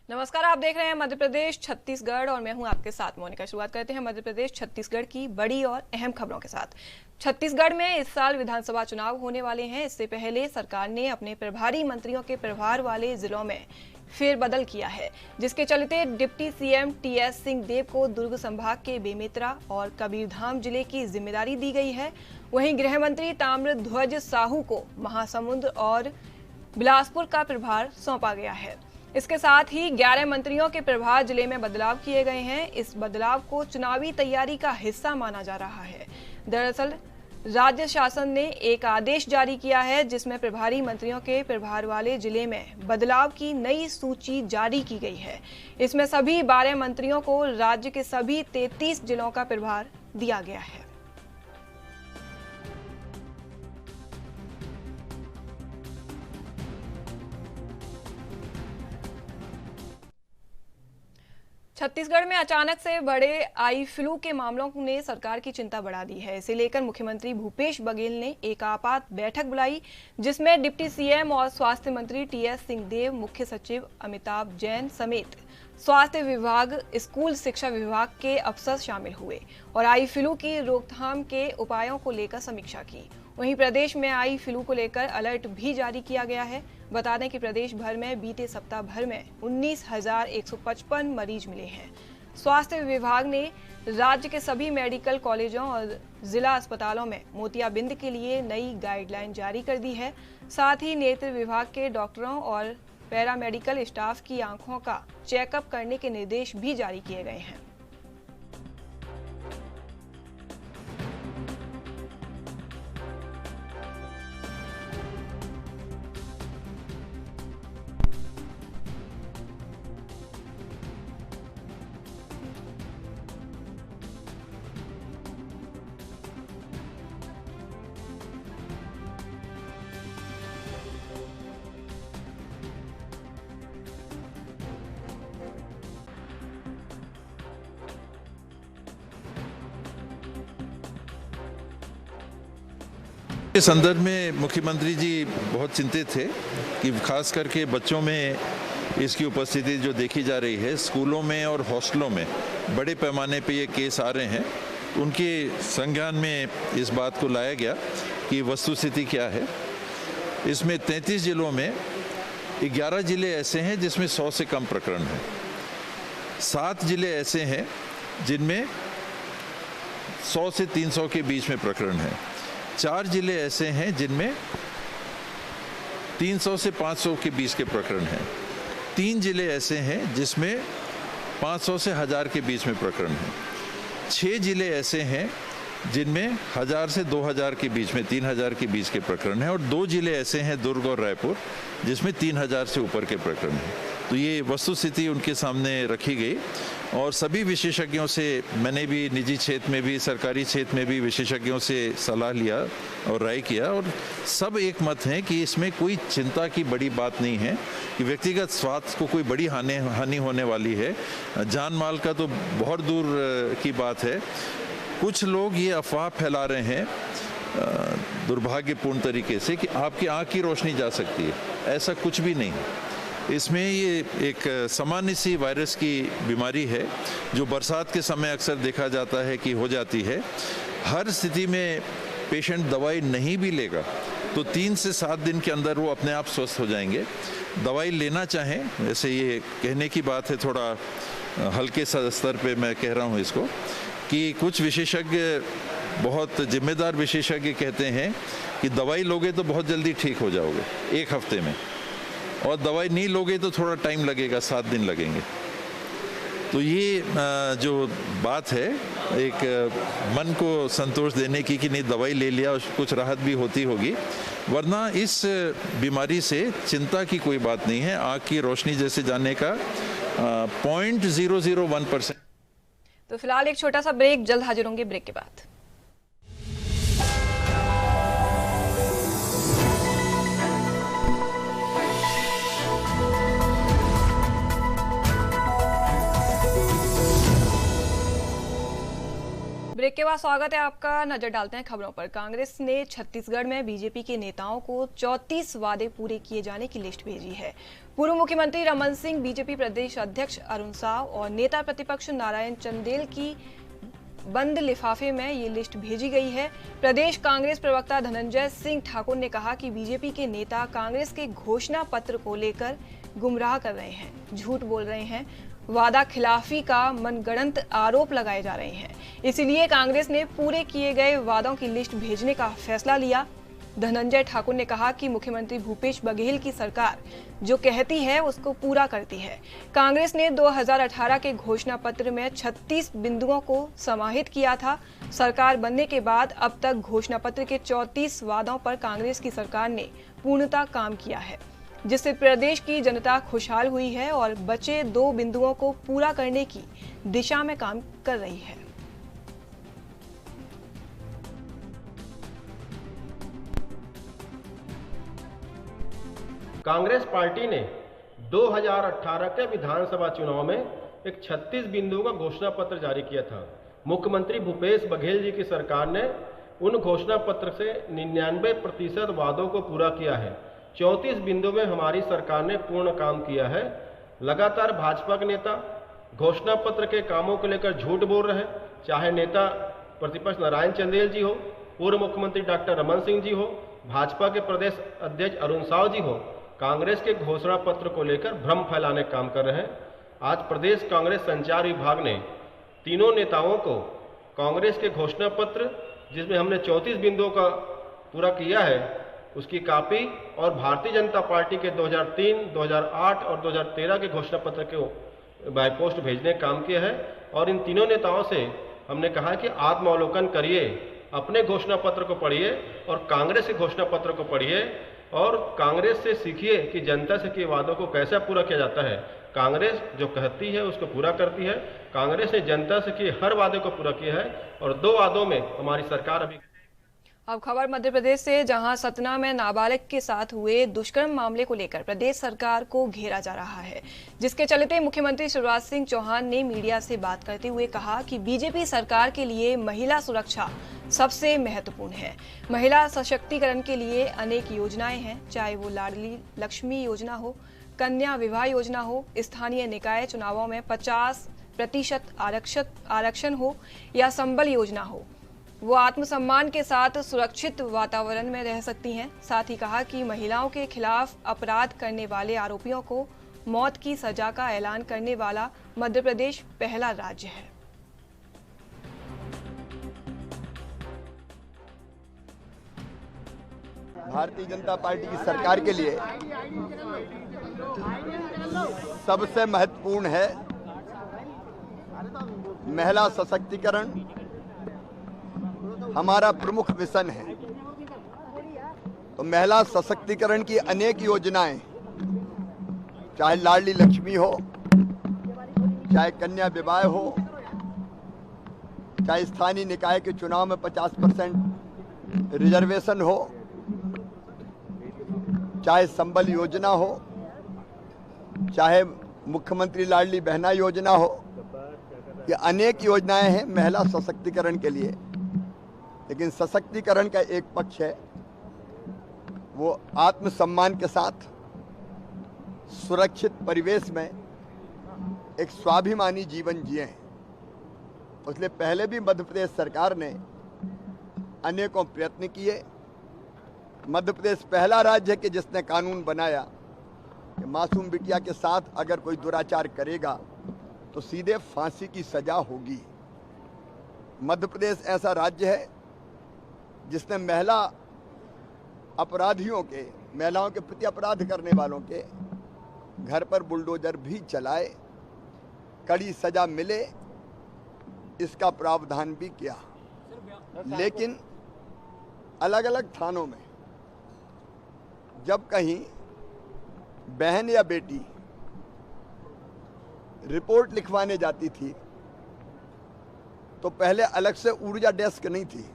नमस्कार, आप देख रहे हैं मध्य प्रदेश छत्तीसगढ़ और मैं हूं आपके साथ मोनिका। शुरुआत करते हैं मध्य प्रदेश छत्तीसगढ़ की बड़ी और अहम खबरों के साथ। छत्तीसगढ़ में इस साल विधानसभा चुनाव होने वाले हैं। इससे पहले सरकार ने अपने प्रभारी मंत्रियों के प्रभार वाले जिलों में फेरबदल किया है, जिसके चलते डिप्टी सीएम टीएस सिंहदेव को दुर्ग संभाग के बेमेतरा और कबीरधाम जिले की जिम्मेदारी दी गई है। वहीं गृह मंत्री ताम्रध्वज साहू को महासमुंद और बिलासपुर का प्रभार सौंपा गया है। इसके साथ ही 11 मंत्रियों के प्रभार जिले में बदलाव किए गए हैं। इस बदलाव को चुनावी तैयारी का हिस्सा माना जा रहा है। दरअसल राज्य शासन ने एक आदेश जारी किया है, जिसमें प्रभारी मंत्रियों के प्रभार वाले जिले में बदलाव की नई सूची जारी की गई है। इसमें सभी 12 मंत्रियों को राज्य के सभी 33 जिलों का प्रभार दिया गया है। छत्तीसगढ़ में अचानक से बढ़े आई फ्लू के मामलों ने सरकार की चिंता बढ़ा दी है। इसे लेकर मुख्यमंत्री भूपेश बघेल ने एक आपात बैठक बुलाई, जिसमें डिप्टी सीएम और स्वास्थ्य मंत्री टीएस सिंहदेव, मुख्य सचिव अमिताभ जैन समेत स्वास्थ्य विभाग, स्कूल शिक्षा विभाग के अफसर शामिल हुए और आई फ्लू की रोकथाम के उपायों को लेकर समीक्षा की। वहीं प्रदेश में आई फ्लू को लेकर अलर्ट भी जारी किया गया है। बता दें कि प्रदेश भर में बीते सप्ताह भर में 19,155 मरीज मिले हैं। स्वास्थ्य विभाग ने राज्य के सभी मेडिकल कॉलेजों और जिला अस्पतालों में मोतियाबिंद के लिए नई गाइडलाइन जारी कर दी है। साथ ही नेत्र विभाग के डॉक्टरों और पैरामेडिकल स्टाफ की आंखों का चेकअप करने के निर्देश भी जारी किए गए हैं। इस संदर्भ में मुख्यमंत्री जी बहुत चिंतित थे कि खास करके बच्चों में इसकी उपस्थिति जो देखी जा रही है, स्कूलों में और हॉस्टलों में बड़े पैमाने पे ये केस आ रहे हैं। उनके संज्ञान में इस बात को लाया गया कि वस्तुस्थिति क्या है। इसमें 33 जिलों में 11 जिले ऐसे हैं जिसमें 100 से कम प्रकरण हैं। 7 जिले ऐसे हैं जिनमें 100 से 300 के बीच में प्रकरण हैं। 4 जिले ऐसे हैं जिनमें 300 से 500 के बीच के प्रकरण हैं। 3 जिले ऐसे हैं जिसमें 500 से 1000 के बीच में प्रकरण हैं। 6 जिले ऐसे हैं जिनमें 1000 से 2000 के बीच में 3000 के बीच के प्रकरण हैं और 2 जिले ऐसे हैं, दुर्ग और रायपुर, जिसमें 3000 से ऊपर के प्रकरण हैं। तो ये वस्तुस्थिति उनके सामने रखी गई और सभी विशेषज्ञों से, मैंने भी निजी क्षेत्र में भी सरकारी क्षेत्र में भी विशेषज्ञों से सलाह लिया और राय किया और सब एक मत हैं कि इसमें कोई चिंता की बड़ी बात नहीं है कि व्यक्तिगत स्वास्थ्य को कोई बड़ी हानि होने वाली है। जान माल का तो बहुत दूर की बात है। कुछ लोग ये अफवाह फैला रहे हैं दुर्भाग्यपूर्ण तरीके से कि आपकी आँख की रोशनी जा सकती है। ऐसा कुछ भी नहीं है। इसमें ये एक सामान्य सी वायरस की बीमारी है जो बरसात के समय अक्सर देखा जाता है कि हो जाती है। हर स्थिति में पेशेंट दवाई नहीं भी लेगा तो 3 से 7 दिन के अंदर वो अपने आप स्वस्थ हो जाएंगे। दवाई लेना चाहें, वैसे ये कहने की बात है, थोड़ा हल्के स्तर पे मैं कह रहा हूँ इसको, कि कुछ विशेषज्ञ, बहुत जिम्मेदार विशेषज्ञ कहते हैं कि दवाई लोगे तो बहुत जल्दी ठीक हो जाओगे 1 हफ्ते में, और दवाई नहीं लोगे तो थोड़ा टाइम लगेगा, 7 दिन लगेंगे। तो ये जो बात है एक मन को संतोष देने की कि नहीं दवाई ले लिया और कुछ राहत भी होती होगी, वरना इस बीमारी से चिंता की कोई बात नहीं है। आँख की रोशनी जैसे जाने का 0.001%। तो फिलहाल एक छोटा सा ब्रेक, जल्द हाजिर होंगे ब्रेक के बाद। ब्रेक ब्रेक के बाद स्वागत है आपका। नजर डालते हैं खबरों पर। कांग्रेस ने छत्तीसगढ़ में बीजेपी के नेताओं को 34 वादे पूरे किए जाने की लिस्ट भेजी है। पूर्व मुख्यमंत्री रमन सिंह, बीजेपी प्रदेश अध्यक्ष अरुण साव और नेता प्रतिपक्ष नारायण चंदेल की बंद लिफाफे में ये लिस्ट भेजी गई है। प्रदेश कांग्रेस प्रवक्ता धनंजय सिंह ठाकुर ने कहा कि बीजेपी के नेता कांग्रेस के घोषणा पत्र को लेकर गुमराह कर रहे हैं, झूठ बोल रहे हैं, वादा खिलाफी का मनगढ़ंत आरोप लगाए जा रहे हैं। इसलिए कांग्रेस ने पूरे किए गए वादों की लिस्ट भेजने का फैसला लिया। धनंजय ठाकुर ने कहा कि मुख्यमंत्री भूपेश बघेल की सरकार जो कहती है उसको पूरा करती है। कांग्रेस ने 2018 के घोषणा पत्र में 36 बिंदुओं को समाहित किया था। सरकार बनने के बाद अब तक घोषणा पत्र के 34 वादों पर कांग्रेस की सरकार ने पूर्णतः काम किया है, जिससे प्रदेश की जनता खुशहाल हुई है और बचे 2 बिंदुओं को पूरा करने की दिशा में काम कर रही है। कांग्रेस पार्टी ने 2018 के विधानसभा चुनाव में एक 36 बिंदुओं का घोषणा पत्र जारी किया था। मुख्यमंत्री भूपेश बघेल जी की सरकार ने उन घोषणा पत्र से 99% वादों को पूरा किया है। 34 बिंदु में हमारी सरकार ने पूर्ण काम किया है। लगातार भाजपा के नेता घोषणा पत्र के कामों को लेकर झूठ बोल रहे हैं, चाहे नेता प्रतिपक्ष नारायण चंदेल जी हो, पूर्व मुख्यमंत्री डॉक्टर रमन सिंह जी हो, भाजपा के प्रदेश अध्यक्ष अरुण साव जी हो, कांग्रेस के घोषणा पत्र को लेकर भ्रम फैलाने का काम कर रहे हैं। आज प्रदेश कांग्रेस संचार विभाग ने तीनों नेताओं को कांग्रेस के घोषणा पत्र, जिसमें हमने 34 बिंदुओं का पूरा किया है, उसकी कॉपी और भारतीय जनता पार्टी के 2003, 2008 और 2013 के घोषणा पत्र को बाय पोस्ट भेजने का काम किया है। और इन तीनों नेताओं से हमने कहा कि आत्मावलोकन करिए, अपने घोषणा पत्र को पढ़िए और कांग्रेस के घोषणा पत्र को पढ़िए और कांग्रेस से सीखिए कि जनता से किए वादों को कैसे पूरा किया जाता है। कांग्रेस जो कहती है उसको पूरा करती है। कांग्रेस ने जनता से किए हर वादे को पूरा किया है और 2 वादों में हमारी सरकार अभी। अब खबर मध्य प्रदेश से, जहां सतना में नाबालिग के साथ हुए दुष्कर्म मामले को लेकर प्रदेश सरकार को घेरा जा रहा है, जिसके चलते मुख्यमंत्री शिवराज सिंह चौहान ने मीडिया से बात करते हुए कहा कि बीजेपी सरकार के लिए महिला सुरक्षा सबसे महत्वपूर्ण है। महिला सशक्तिकरण के लिए अनेक योजनाएं हैं, चाहे वो लाडली लक्ष्मी योजना हो, कन्या विवाह योजना हो, स्थानीय निकाय चुनावों में 50% आरक्षण हो या संबल योजना हो। वो आत्मसम्मान के साथ सुरक्षित वातावरण में रह सकती हैं। साथ ही कहा कि महिलाओं के खिलाफ अपराध करने वाले आरोपियों को मौत की सजा का ऐलान करने वाला मध्य प्रदेश पहला राज्य है। भारतीय जनता पार्टी की सरकार के लिए सबसे महत्वपूर्ण है महिला सशक्तिकरण। हमारा प्रमुख मिशन है। तो महिला सशक्तिकरण की अनेक योजनाएं, चाहे लाडली लक्ष्मी हो, चाहे कन्या विवाह हो, चाहे स्थानीय निकाय के चुनाव में 50% रिजर्वेशन हो, चाहे संबल योजना हो, चाहे मुख्यमंत्री लाडली बहना योजना हो, ये अनेक योजनाएं हैं महिला सशक्तिकरण के लिए। लेकिन सशक्तिकरण का एक पक्ष है, वो आत्मसम्मान के साथ सुरक्षित परिवेश में एक स्वाभिमानी जीवन जिए। इसलिए पहले भी मध्य प्रदेश सरकार ने अनेकों प्रयत्न किए। मध्य प्रदेश पहला राज्य है कि जिसने कानून बनाया कि मासूम बिटिया के साथ अगर कोई दुराचार करेगा तो सीधे फांसी की सजा होगी। मध्य प्रदेश ऐसा राज्य है जिसने महिला अपराधियों के, महिलाओं के प्रति अपराध करने वालों के घर पर बुलडोजर भी चलाए, कड़ी सजा मिले, इसका प्रावधान भी किया। लेकिन अलग अलग थानों में जब कहीं बहन या बेटी रिपोर्ट लिखवाने जाती थी तो पहले अलग से ऊर्जा डेस्क नहीं थी,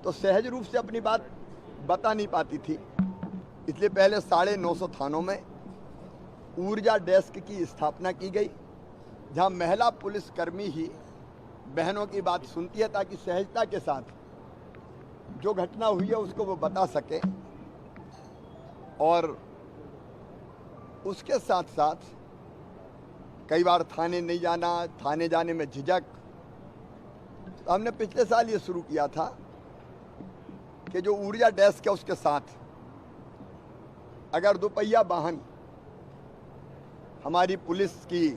तो सहज रूप से अपनी बात बता नहीं पाती थी। इसलिए पहले 950 थानों में ऊर्जा डेस्क की स्थापना की गई, जहां महिला पुलिसकर्मी ही बहनों की बात सुनती है ताकि सहजता के साथ जो घटना हुई है उसको वो बता सके, और उसके साथ साथ कई बार थाने नहीं जाना, थाने जाने में झिझक। तो हमने पिछले साल ये शुरू किया था कि जो ऊर्जा डेस्क है उसके साथ अगर दोपहिया वाहन हमारी पुलिस की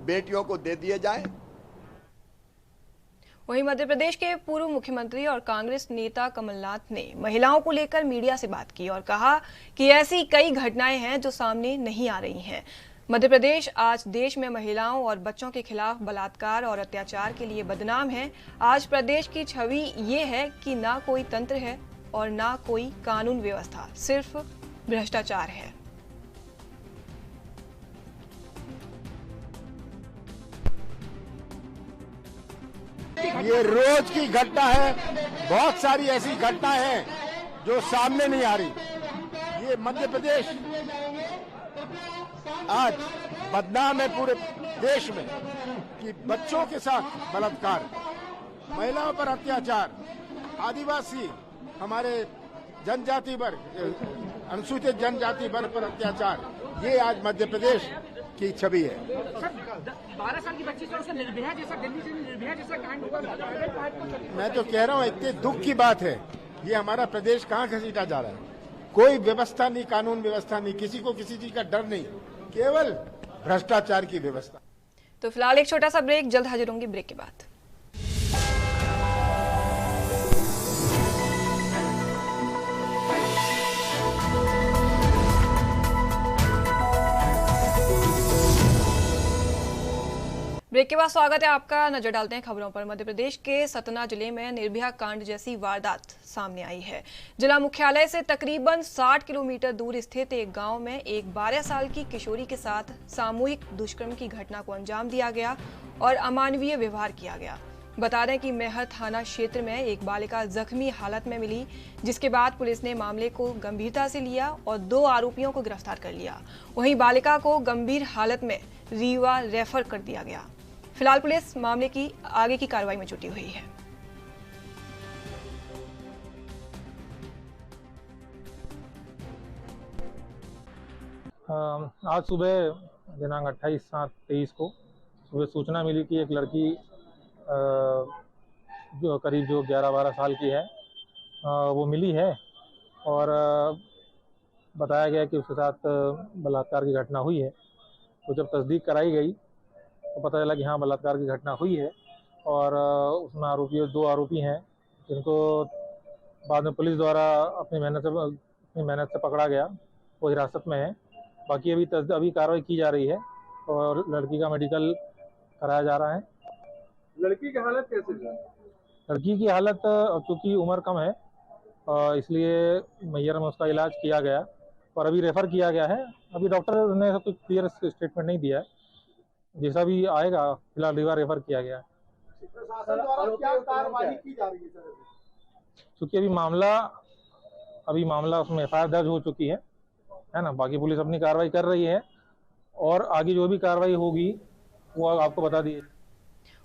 बेटियों को दे दिए जाएं। वहीं मध्य प्रदेश के पूर्व मुख्यमंत्री और कांग्रेस नेता कमलनाथ ने महिलाओं को लेकर मीडिया से बात की और कहा कि ऐसी कई घटनाएं हैं जो सामने नहीं आ रही हैं। मध्य प्रदेश आज देश में महिलाओं और बच्चों के खिलाफ बलात्कार और अत्याचार के लिए बदनाम है। आज प्रदेश की छवि ये है कि ना कोई तंत्र है और ना कोई कानून व्यवस्था, सिर्फ भ्रष्टाचार है। ये रोज की घटना है, बहुत सारी ऐसी घटनाएं हैं जो सामने नहीं आ रही। ये मध्य प्रदेश आज बदनाम है पूरे देश में कि बच्चों के साथ बलात्कार, महिलाओं पर अत्याचार, आदिवासी हमारे जनजाति वर्ग, अनुसूचित जनजाति वर्ग पर अत्याचार, ये आज मध्य प्रदेश की छवि है। 12 साल की बच्ची से निर्भया जैसा, दिल्ली से निर्भया जैसा कांड हुआ। मैं तो कह रहा हूँ इतने दुख की बात है, ये हमारा प्रदेश कहाँ घसीटा जा रहा है। कोई व्यवस्था नहीं, कानून व्यवस्था नहीं, किसी को किसी चीज का डर नहीं, केवल भ्रष्टाचार की व्यवस्था। तो फिलहाल एक छोटा सा ब्रेक, जल्द हाजिर होंगे ब्रेक के बाद। ब्रेक के बाद स्वागत है आपका। नजर डालते हैं खबरों पर। मध्य प्रदेश के सतना जिले में निर्भया कांड जैसी वारदात सामने आई है। जिला मुख्यालय से तकरीबन 60 किलोमीटर दूर स्थित एक गांव में एक 12 साल की किशोरी के साथ सामूहिक दुष्कर्म की घटना को अंजाम दिया गया और अमानवीय व्यवहार किया गया। बता दें कि मैहर थाना क्षेत्र में एक बालिका जख्मी हालत में मिली, जिसके बाद पुलिस ने मामले को गंभीरता से लिया और 2 आरोपियों को गिरफ्तार कर लिया। वहीं बालिका को गंभीर हालत में रीवा रेफर कर दिया गया। फिलहाल पुलिस मामले की आगे की कार्रवाई में जुटी हुई है। आज सुबह दिनांक 28/7/23 को सुबह सूचना मिली कि एक लड़की जो करीब 11-12 साल की है, वो मिली है और बताया गया कि उसके साथ बलात्कार की घटना हुई है। तो जब तस्दीक कराई गई तो पता चला कि हाँ, बलात्कार की घटना हुई है और उसमें 2 आरोपी हैं, जिनको बाद में पुलिस द्वारा अपनी मेहनत से पकड़ा गया, वो हिरासत में है। बाकी अभी कार्रवाई की जा रही है और लड़की का मेडिकल कराया जा रहा है। लड़की की हालत कैसे है? लड़की की हालत चूँकि उम्र कम है इसलिए मैहर में उसका इलाज किया गया और अभी रेफर किया गया है। अभी डॉक्टर ने कोई क्लियर स्टेटमेंट नहीं दिया है, जैसा भी आएगा फिलहाल रीवा रेफर किया गया है। प्रशासन द्वारा क्या कार्रवाई की जा रही है सर? क्योंकि अभी मामला उसमें FIR दर्ज हो चुकी है ना। बाकी पुलिस अपनी कार्रवाई कर रही है और आगे जो भी कार्रवाई होगी वो आपको बता दी।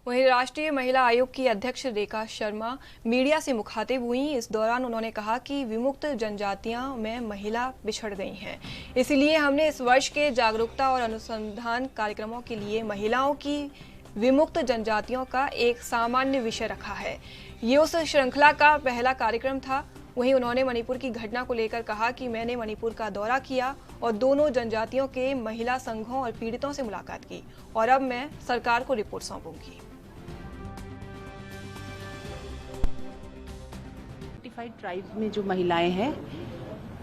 वहीं राष्ट्रीय महिला आयोग की अध्यक्ष रेखा शर्मा मीडिया से मुखातिब हुई। इस दौरान उन्होंने कहा कि विमुक्त जनजातियां में महिला पिछड़ गई हैं, इसलिए हमने इस वर्ष के जागरूकता और अनुसंधान कार्यक्रमों के लिए महिलाओं की विमुक्त जनजातियों का एक सामान्य विषय रखा है। ये उस श्रृंखला का पहला कार्यक्रम था। वहीं उन्होंने मणिपुर की घटना को लेकर कहा कि मैंने मणिपुर का दौरा किया और दोनों जनजातियों के महिला संघों और पीड़ितों से मुलाकात की और अब मैं सरकार को रिपोर्ट सौंपूंगी। ट्राइब्स में जो महिलाएं हैं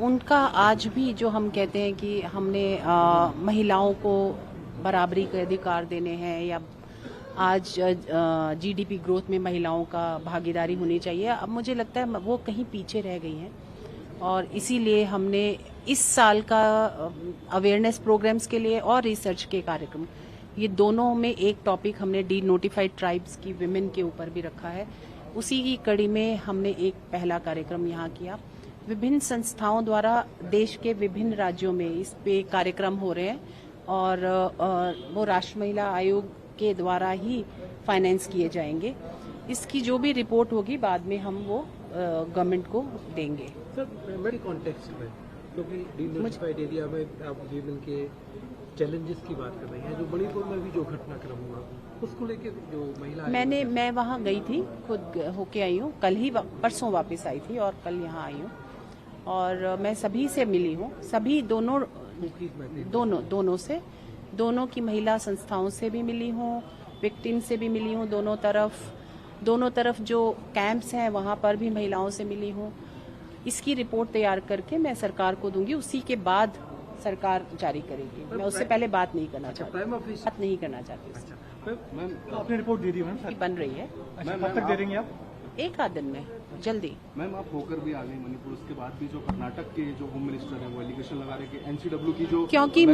उनका आज भी जो हम कहते हैं कि हमने महिलाओं को बराबरी के अधिकार देने हैं या आज GDP ग्रोथ में महिलाओं का भागीदारी होनी चाहिए, अब मुझे लगता है वो कहीं पीछे रह गई हैं और इसीलिए हमने इस साल का अवेयरनेस प्रोग्राम्स के लिए और रिसर्च के कार्यक्रम, ये दोनों में एक टॉपिक हमने डीनोटिफाइड ट्राइब्स की विमेन के ऊपर भी रखा है। उसी की कड़ी में हमने एक पहला कार्यक्रम यहाँ किया। विभिन्न संस्थाओं द्वारा देश के विभिन्न राज्यों में इस पे कार्यक्रम हो रहे हैं और वो राष्ट्रीय महिला आयोग के द्वारा ही फाइनेंस किए जाएंगे। इसकी जो भी रिपोर्ट होगी बाद में हम वो गवर्नमेंट को देंगे। सर मेरी कॉन्टेक्स्ट में, क्योंकि डीनोटिफाइड एरिया में आप वीमेन के चैलेंजेस की बात कर रही हैं, जो मणिपुर में भी जो घटनाक्रम हुआ उसको लेके जो महिला मैं वहाँ गई थी, खुद होके आई हूँ, कल ही परसों वापस आई थी और कल यहाँ आई हूँ और मैं सभी से मिली हूँ, सभी दोनों की महिला संस्थाओं से भी मिली हूँ, विक्टिम से भी मिली हूँ, दोनों तरफ जो कैंप्स हैं वहाँ पर भी महिलाओं से मिली हूँ। इसकी रिपोर्ट तैयार करके मैं सरकार को दूंगी, उसी के बाद सरकार जारी करेगी। मैं उससे पहले बात नहीं करना चाहती। मैम आपने रिपोर्ट दे दी मैम? बन रही है। कब तक दे देंगे आप? एक आध दिन में, जल्दी। मैम आप होकर भी आ गई मणिपुर, उसके बाद भी जो कर्नाटक के जो होम मिनिस्टर है वो एलिगेशन लगा रहे कि एनसीडब्ल्यू की जो क्योंकि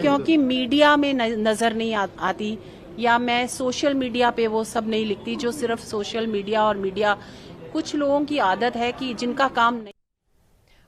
क्योंकि मीडिया में नजर नहीं आती या मैं सोशल मीडिया पे वो सब नहीं लिखती, जो सिर्फ सोशल मीडिया और मीडिया कुछ लोगों की आदत है कि जिनका काम नहीं।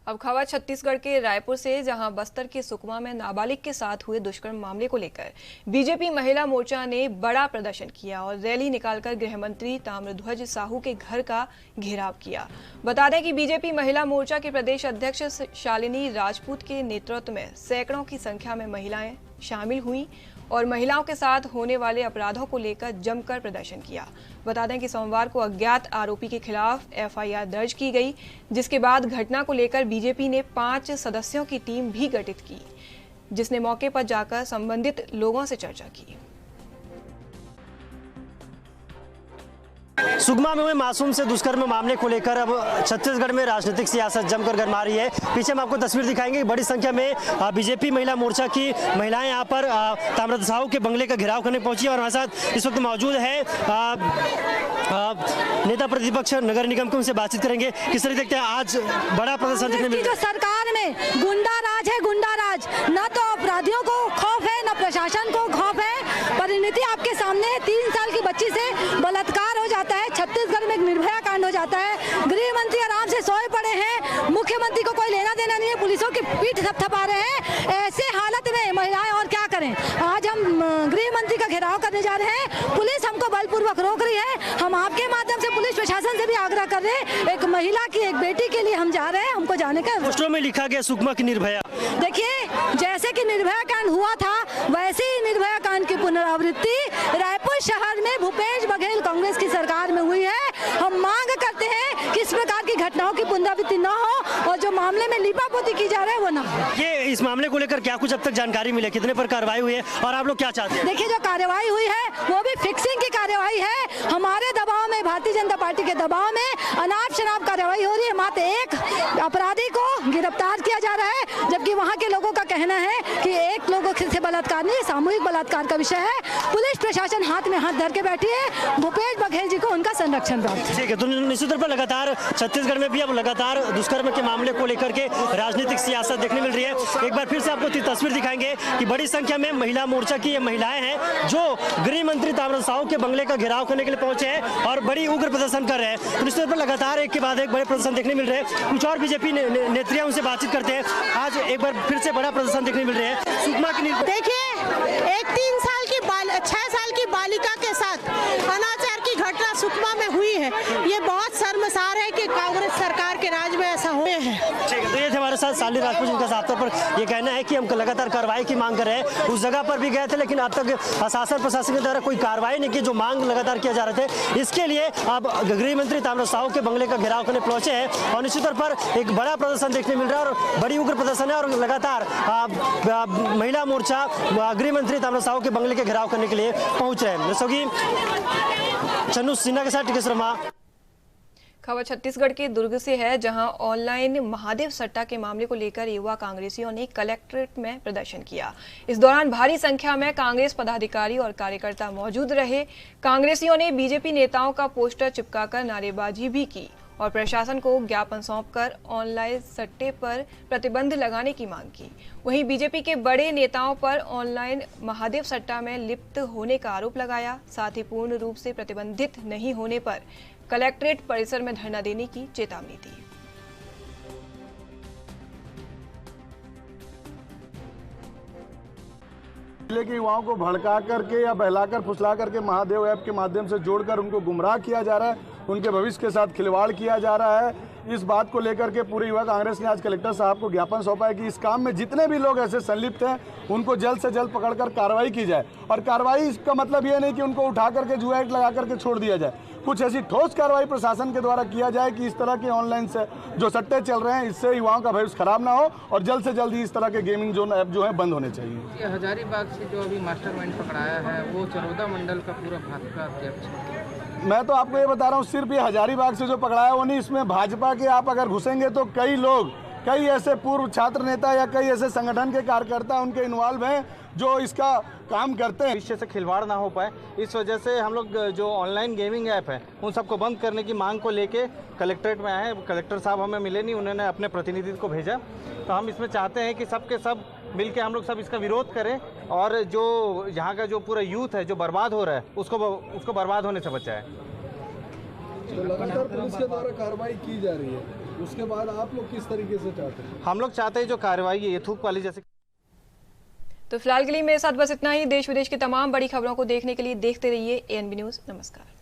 अब खबर छत्तीसगढ़ के रायपुर से, जहां बस्तर के सुकमा में नाबालिग के साथ हुए दुष्कर्म मामले को लेकर बीजेपी महिला मोर्चा ने बड़ा प्रदर्शन किया और रैली निकालकर गृह मंत्री ताम्रध्वज साहू के घर का घेराव किया। बता दें कि बीजेपी महिला मोर्चा के प्रदेश अध्यक्ष शालिनी राजपूत के नेतृत्व में सैकड़ों की संख्या में महिलाएं शामिल हुई और महिलाओं के साथ होने वाले अपराधों को लेकर जमकर प्रदर्शन किया। बता दें कि सोमवार को अज्ञात आरोपी के खिलाफ एफआईआर दर्ज की गई, जिसके बाद घटना को लेकर बीजेपी ने 5 सदस्यों की टीम भी गठित की, जिसने मौके पर जाकर संबंधित लोगों से चर्चा की। सुकमा में हुए मासूम से दुष्कर्म मामले को लेकर अब छत्तीसगढ़ में राजनीतिक सियासत जमकर गरमा रही है। पीछे हम आपको तस्वीर दिखाएंगे, बड़ी संख्या में बीजेपी महिला मोर्चा की महिलाएं यहाँ पर ताम्रध्वज साहू के बंगले का घेराव करने पहुंची और हमारे साथ इस वक्त मौजूद है नेता प्रतिपक्ष नगर निगम को, उनसे बातचीत करेंगे। किस तरह देखते हैं आज बड़ा प्रदर्शन देखने में? जो सरकार में गुंडा राज है, गुंडा राज, न तो अपराधियों को खौफ है न प्रशासन को खौफ है। परिणति आपके सामने है, 3 साल की बच्ची से बलात्कार हो जाता है, छत्तीसगढ़ में एक निर्भया कांड हो जाता है, गृह मंत्री आराम से सोए पड़े हैं, मुख्यमंत्री को कोई लेना देना नहीं है, पुलिसों की पीठ थपथपा रहे हैं। ऐसे हालत में महिलाएं और क्या करें? आज हम गृह मंत्री का घेराव करने जा रहे हैं, पुलिस हमको बलपूर्वक रोक रही है। हम आपके माध्यम से पुलिस प्रशासन से भी आग्रह कर रहे हैं, एक महिला की, एक बेटी के लिए हम जा रहे हैं, हमको जाने का। पोस्टरों में लिखा गया सुकमा की निर्भया। देखिए, जैसे कि निर्भया कांड हुआ था वैसे ही निर्भया कांड की पुनरावृत्ति रायपुर शहर में भूपेश बघेल कांग्रेस की सरकार में हुई है। हम मांग करते हैं कि इस प्रकार की घटनाओं की पुनरावृत्ति न हो और जो मामले में लीपापोती की जा रहा है वो न हो। ये इस मामले को लेकर क्या कुछ अब तक जानकारी मिली, कितने पर कार्रवाई हुई है और आप लोग क्या चाहते हैं? देखिए, जो कार्रवाई हुई है वो भी फिक्सिंग की कार्रवाई है। हमारे दबाव में, भारतीय जनता पार्टी के दबाव में अनाप शनाप कार्रवाई हो रही है। मात्र एक अपराधी को गिरफ्तार किया जा रहा है, जबकि वहाँ के लोगों का कहना है कि एक लोगों से बलात्कार नहीं, सामूहिक बलात्कार का विषय है। पुलिस प्रशासन हाथ में हाथ धर के बैठी है, भूपेश बघेल जी को उनका संरक्षण प्राप्त। ठीक है, तो निश्चित तौर पर लगातार छत्तीसगढ़ में भी अब लगातार दुष्कर्म के मामले को लेकर के राजनीतिक सियासत देखने मिल रही है। एक बार फिर से आपको तस्वीर दिखाएंगे कि बड़ी संख्या में महिला मोर्चा की ये महिलाएं हैं जो गृह मंत्री ताम्रध्वज साहू के बंगले का घेराव करने के लिए पहुंचे हैं और बड़ी उग्र प्रदर्शन कर रहे हैं। तो निश्चित तौर पर लगातार एक के बाद एक बड़े प्रदर्शन देखने मिल रहे हैं। कुछ और बीजेपी नेत्रियां उनसे बातचीत करते हैं। आज एक बार फिर से बड़ा प्रदर्शन देखने मिल रहे हैं। सुकमा की देखिए, एक 6 साल की बालिका के साथ अनाचार की घटना सुकमा में हुई है। ये बहुत शर्मसार है कि कांग्रेस सरकार के राज में ऐसा हुए हैं। ठीक है, तो ये थे हमारे साथ शालिनी राजपूत, जिनका साफ तौर पर ये कहना है कि हम लगातार कार्रवाई की मांग कर रहे हैं। उस जगह पर भी गए थे लेकिन अब तक शासन प्रशासन के द्वारा कोई कार्रवाई नहीं की, जो मांग लगातार किया जा रहे थे। इसके लिए अब गृह मंत्री ताम्रध्वज साहू के बंगले का घेराव करने पहुंचे हैं और निश्चित तौर पर एक बड़ा प्रदर्शन देखने मिल रहा है और बड़ी उग्र प्रदर्शन है और लगातार महिला मोर्चा गृह मंत्री ताम्रध्वज साहू के बंगले के घेराव करने के लिए पहुंच रहे हैं। चन्नू सिन्हा के साथ टिकेश शर्मा। खबर छत्तीसगढ़ के दुर्ग से है, जहां ऑनलाइन महादेव सट्टा के मामले को लेकर युवा कांग्रेसियों ने कलेक्ट्रेट में प्रदर्शन किया। इस दौरान भारी संख्या में कांग्रेस पदाधिकारी और कार्यकर्ता मौजूद रहे। कांग्रेसियों ने बीजेपी नेताओं का पोस्टर चिपकाकर नारेबाजी भी की और प्रशासन को ज्ञापन सौंपकर ऑनलाइन सट्टे पर प्रतिबंध लगाने की मांग की। वहीं बीजेपी के बड़े नेताओं पर ऑनलाइन महादेव सट्टा में लिप्त होने का आरोप लगाया। साथ ही पूर्ण रूप से प्रतिबंधित नहीं होने पर कलेक्ट्रेट परिसर में धरना देने की चेतावनी दी। जिले के युवाओं को भड़का करके या बहलाकर फुसला करके महादेव ऐप के माध्यम से जोड़कर उनको गुमराह किया जा रहा है, उनके भविष्य के साथ खिलवाड़ किया जा रहा है। इस बात को लेकर के पूरे युवा कांग्रेस ने आज कलेक्टर साहब को ज्ञापन सौंपा है कि इस काम में जितने भी लोग ऐसे संलिप्त हैं उनको जल्द से जल्द पकड़कर कार्रवाई की जाए। और कार्रवाई इसका मतलब ये नहीं कि उनको उठा करके जुआ एक्ट लगा करके छोड़ दिया जाए, कुछ ऐसी ठोस कार्रवाई प्रशासन के द्वारा किया जाए कि इस तरह के ऑनलाइन से जो सट्टे चल रहे हैं इससे युवाओं का भविष्य खराब ना हो और जल्द से जल्द ही इस तरह के गेमिंग जोन ऐप जो है बंद होने चाहिए। हजारीबाग से जो अभी मास्टरमाइंड पकड़ाया है वो चरौदा मंडल का पूरा भाजपा अध्यक्ष है। मैं तो आपको ये बता रहा हूँ, सिर्फ ये हजारीबाग से जो पकड़ाया वो नहीं, इसमें भाजपा के आप अगर घुसेंगे तो कई लोग, कई ऐसे पूर्व छात्र नेता या कई ऐसे संगठन के कार्यकर्ता उनके इन्वॉल्व हैं जो इसका काम करते हैं। भविष्य से खिलवाड़ ना हो पाए, इस वजह से हम लोग जो ऑनलाइन गेमिंग ऐप है उन सबको बंद करने की मांग को लेके कलेक्ट्रेट में आए हैं। कलेक्टर साहब हमें मिले नहीं, उन्होंने अपने प्रतिनिधि को भेजा। तो हम इसमें चाहते हैं कि सबके सब मिलके हम लोग सब इसका विरोध करें और जो यहाँ का जो पूरा यूथ है जो बर्बाद हो रहा है उसको बर्बाद होने से बचाए। तो लगातार पुलिस के द्वारा कार्रवाई की जा रही है, उसके बाद आप लोग किस तरीके से चाहते हैं? हम लोग चाहते हैं जो कार्रवाई है ये थूक वाली जैसे। तो फिलहाल के लिए मेरे साथ बस इतना ही। देश विदेश की तमाम बड़ी खबरों को देखने के लिए देखते रहिए ANB न्यूज़। नमस्कार।